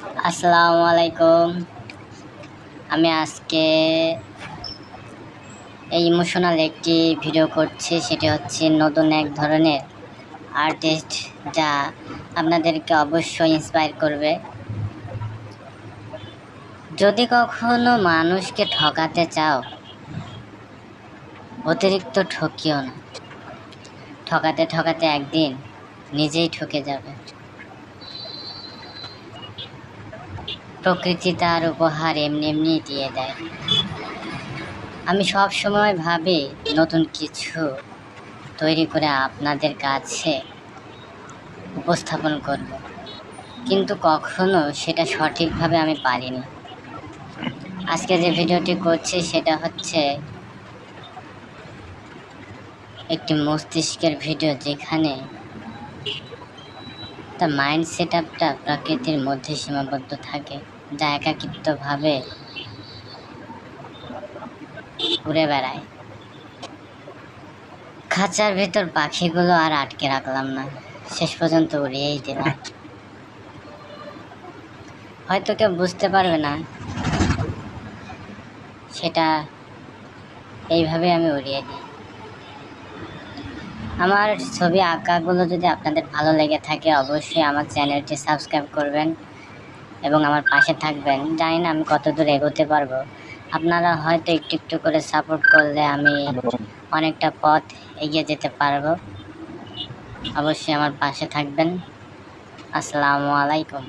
আসসালামু আলাইকুম। আমি আজকে এই ইমোশনাল একটি ভিডিও করছি, সেটি হচ্ছে নতুন এক ধরনের আর্টিস্ট যা আপনাদেরকে অবশ্যই ইন্সপায়ার করবে। যদি কখনো মানুষকে ঠকাতে চাও, অতিরিক্ত ঠকিও না। ঠকাতে ঠকাতে একদিন নিজেই ঠকে যাবে। প্রকৃতি তার উপহার এমনি এমনি দিয়ে দেয়। আমি সব সময় ভাবি নতুন কিছু তৈরি করে আপনাদের কাছে উপস্থাপন করব, কিন্তু কখনো সেটা সঠিকভাবে আমি পারিনি। আজকে যে ভিডিওটি করছি সেটা হচ্ছে একটি মস্তিষ্কের ভিডিও, যেখানে তার মাইন্ড সেট আপটা প্রকৃতির মধ্যে সীমাবদ্ধ থাকে, যা একাকিত্বভাবে ঘুরে বেড়ায়। খাঁচার ভেতর পাখিগুলো আর আটকে রাখলাম না, শেষ পর্যন্ত উড়িয়েই দিলাম। হয়তো কেউ বুঝতে পারবে না, সেটা এইভাবে আমি উড়িয়ে দিই। আমার ছবি আঁকাগুলো যদি আপনাদের ভালো লেগে থাকে, অবশ্যই আমার চ্যানেলটি সাবস্ক্রাইব করবেন এবং আমার পাশে থাকবেন। জানি না আমি কতদূর এগোতে পারবো, আপনারা হয়তো একটু একটু করে সাপোর্ট করলে আমি অনেকটা পথ এগিয়ে যেতে পারবো। অবশ্যই আমার পাশে থাকবেন। আসসালামু আলাইকুম।